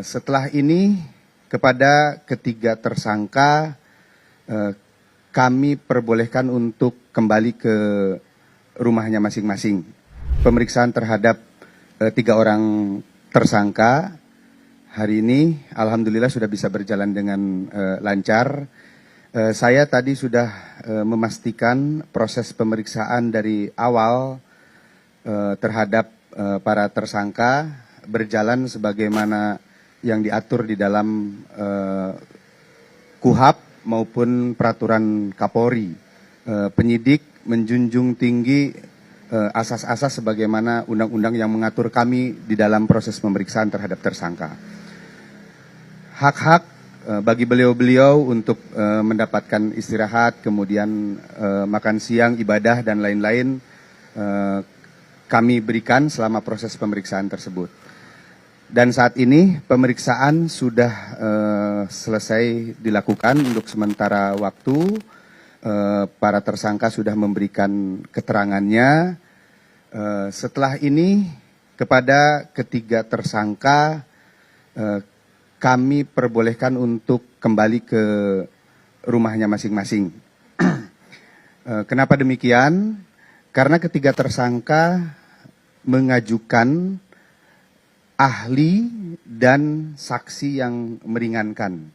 Setelah ini kepada ketiga tersangka kami perbolehkan untuk kembali ke rumahnya masing-masing. Pemeriksaan terhadap 3 orang tersangka hari ini alhamdulillah sudah bisa berjalan dengan lancar. Saya tadi sudah memastikan proses pemeriksaan dari awal terhadap para tersangka berjalan sebagaimana yang diatur di dalam KUHAP maupun peraturan Kapolri. Penyidik menjunjung tinggi asas-asas sebagaimana undang-undang yang mengatur kami di dalam proses pemeriksaan terhadap tersangka. Hak-hak bagi beliau-beliau untuk mendapatkan istirahat, kemudian makan siang, ibadah, dan lain-lain kami berikan selama proses pemeriksaan tersebut. Dan saat ini pemeriksaan sudah selesai dilakukan untuk sementara waktu. Para tersangka sudah memberikan keterangannya. Setelah ini kepada ketiga tersangka kami perbolehkan untuk kembali ke rumahnya masing-masing. Kenapa demikian? Karena ketiga tersangka mengajukan ahli dan saksi yang meringankan.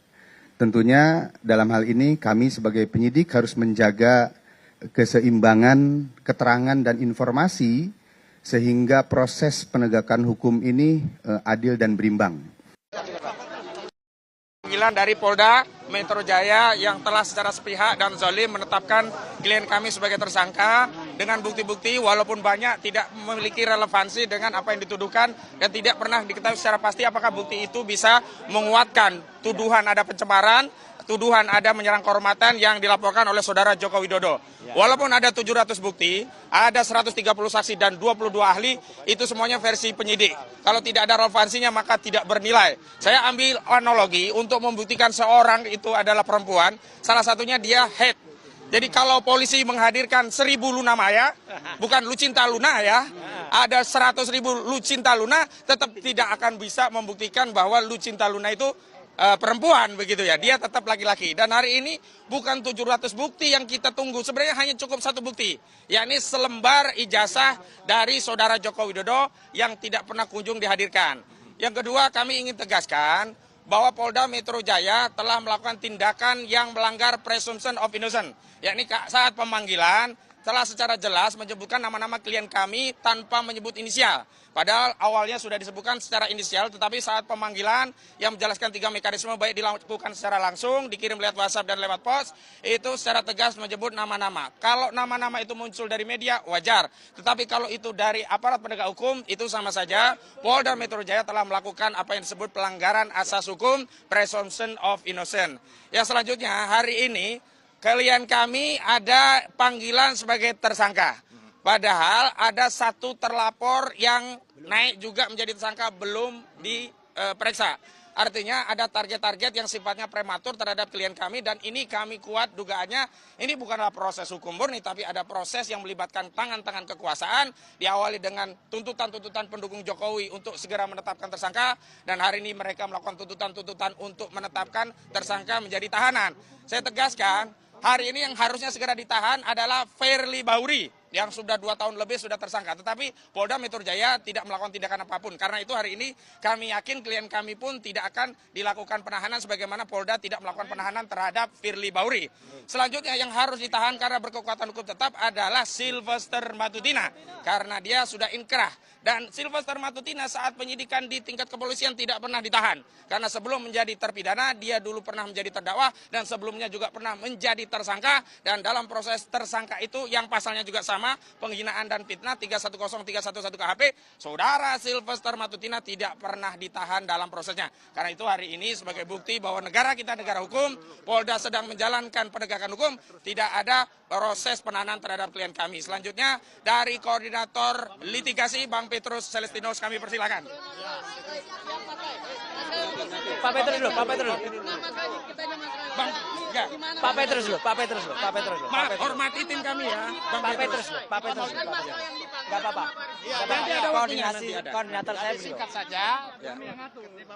Tentunya dalam hal ini kami sebagai penyidik harus menjaga keseimbangan keterangan dan informasi sehingga proses penegakan hukum ini adil dan berimbang. Panggilan dari Polda Metro Jaya yang telah secara sepihak dan zalim menetapkan klien kami sebagai tersangka dengan bukti-bukti walaupun banyak tidak memiliki relevansi dengan apa yang dituduhkan dan tidak pernah diketahui secara pasti apakah bukti itu bisa menguatkan tuduhan ada pencemaran, tuduhan ada menyerang kehormatan yang dilaporkan oleh saudara Joko Widodo. Walaupun ada 700 bukti, ada 130 saksi dan 22 ahli, itu semuanya versi penyidik. Kalau tidak ada relevansinya maka tidak bernilai. Saya ambil analogi untuk membuktikan seorang itu adalah perempuan, salah satunya dia head. Jadi kalau polisi menghadirkan 1000 Luna Maya, bukan Lucinta Luna ya, ada 100.000 Lucinta Luna, tetap tidak akan bisa membuktikan bahwa Lucinta Luna itu perempuan begitu ya, dia tetap laki-laki. Dan hari ini bukan 700 bukti yang kita tunggu, sebenarnya hanya cukup 1 bukti, yakni selembar ijazah dari saudara Joko Widodo yang tidak pernah kunjung dihadirkan. Yang kedua, kami ingin tegaskan bahwa Polda Metro Jaya telah melakukan tindakan yang melanggar presumption of innocence, yakni saat pemanggilan telah secara jelas menyebutkan nama-nama klien kami tanpa menyebut inisial. Padahal awalnya sudah disebutkan secara inisial, tetapi saat pemanggilan yang menjelaskan 3 mekanisme baik dilakukan secara langsung, dikirim lewat WhatsApp dan lewat pos, itu secara tegas menyebut nama-nama. Kalau nama-nama itu muncul dari media, wajar. Tetapi kalau itu dari aparat penegak hukum, itu sama saja. Polda Metro Jaya telah melakukan apa yang disebut pelanggaran asas hukum, presumption of innocence. Yang selanjutnya, hari ini klien kami ada panggilan sebagai tersangka. Padahal ada 1 terlapor yang naik juga menjadi tersangka belum diperiksa. Artinya ada target-target yang sifatnya prematur terhadap klien kami dan ini kami kuat dugaannya ini bukanlah proses hukum murni tapi ada proses yang melibatkan tangan-tangan kekuasaan diawali dengan tuntutan-tuntutan pendukung Jokowi untuk segera menetapkan tersangka dan hari ini mereka melakukan tuntutan-tuntutan untuk menetapkan tersangka menjadi tahanan. Saya tegaskan hari ini yang harusnya segera ditahan adalah Firly Bahuri yang sudah 2 tahun lebih sudah tersangka. Tetapi Polda Metro Jaya tidak melakukan tindakan apapun. Karena itu hari ini kami yakin klien kami pun tidak akan dilakukan penahanan sebagaimana Polda tidak melakukan penahanan terhadap Firly Bahuri. Selanjutnya yang harus ditahan karena berkekuatan hukum tetap adalah Sylvester Matutina. Karena dia sudah inkrah. Dan Sylvester Matutina saat penyidikan di tingkat kepolisian tidak pernah ditahan. Karena sebelum menjadi terpidana, dia dulu pernah menjadi terdakwa dan sebelumnya juga pernah menjadi tersangka. Dan dalam proses tersangka itu yang pasalnya juga sama, penghinaan dan fitnah 310311 KHP, saudara Sylvester Matutina tidak pernah ditahan dalam prosesnya. Karena itu hari ini sebagai bukti bahwa negara kita negara hukum, Polda sedang menjalankan penegakan hukum, tidak ada proses penahanan terhadap klien kami. Selanjutnya dari koordinator litigasi Bang Petrus Celestinos kami persilakan. Pak Petrus dulu. Bang, ya. Pak Petrus dulu. Maaf, hormati tim kami ya. Pak Petrus dulu. Enggak apa-apa. Nanti ada waktunya, Koordinasi nanti ada. koordinator saya Jadi beliau. singkat saja,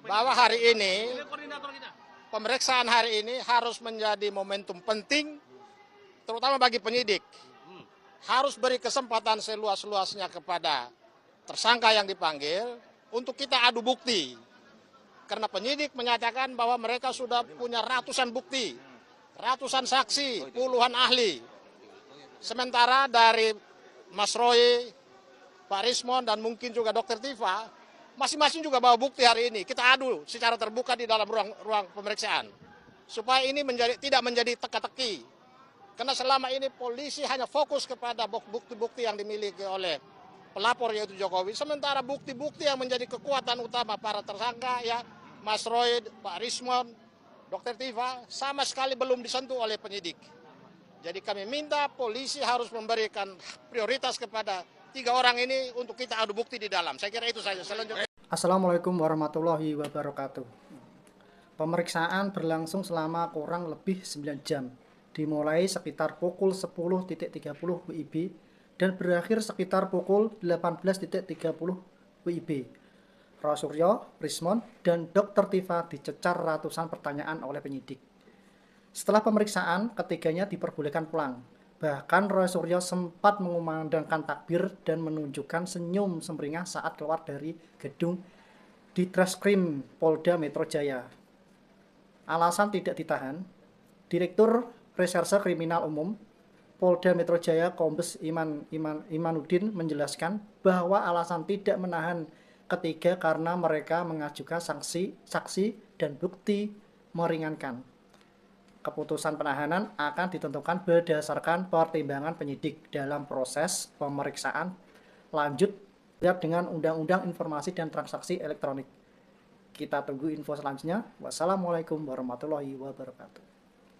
bahwa hari ini, pemeriksaan hari ini harus menjadi momentum penting, terutama bagi penyidik. Harus beri kesempatan seluas-luasnya kepada tersangka yang dipanggil untuk kita adu bukti. Karena penyidik menyatakan bahwa mereka sudah punya ratusan bukti, ratusan saksi, puluhan ahli. Sementara dari Mas Roy, Pak Rismon, dan mungkin juga Dr. Tifa, masing-masing juga bawa bukti hari ini. Kita adu secara terbuka di dalam ruang pemeriksaan. Supaya ini tidak menjadi teka-teki. Karena selama ini polisi hanya fokus kepada bukti-bukti yang dimiliki oleh pelapor yaitu Jokowi. Sementara bukti-bukti yang menjadi kekuatan utama para tersangka ya Mas Roy, Pak Rismon, Dr. Tifa sama sekali belum disentuh oleh penyidik. Jadi kami minta polisi harus memberikan prioritas kepada 3 orang ini untuk kita adu bukti di dalam. Saya kira itu saja. Selanjutnya. Assalamualaikum warahmatullahi wabarakatuh. Pemeriksaan berlangsung selama kurang lebih 9 jam, dimulai sekitar pukul 10.30 WIB dan berakhir sekitar pukul 18.30 WIB. Roy Suryo, Rismon, dan Dr. Tifa dicecar ratusan pertanyaan oleh penyidik. Setelah pemeriksaan, ketiganya diperbolehkan pulang. Bahkan Roy Suryo sempat mengumandangkan takbir dan menunjukkan senyum sumringah saat keluar dari gedung di Treskrim Polda Metro Jaya. Alasan tidak ditahan, Direktur Reserse Kriminal Umum Polda Metro Jaya Kombes Imanuddin menjelaskan bahwa alasan tidak menahan ketiga karena mereka mengajukan saksi dan bukti meringankan. Keputusan penahanan akan ditentukan berdasarkan pertimbangan penyidik dalam proses pemeriksaan lanjut dengan Undang-Undang Informasi dan Transaksi Elektronik. Kita tunggu info selanjutnya. Wassalamualaikum warahmatullahi wabarakatuh.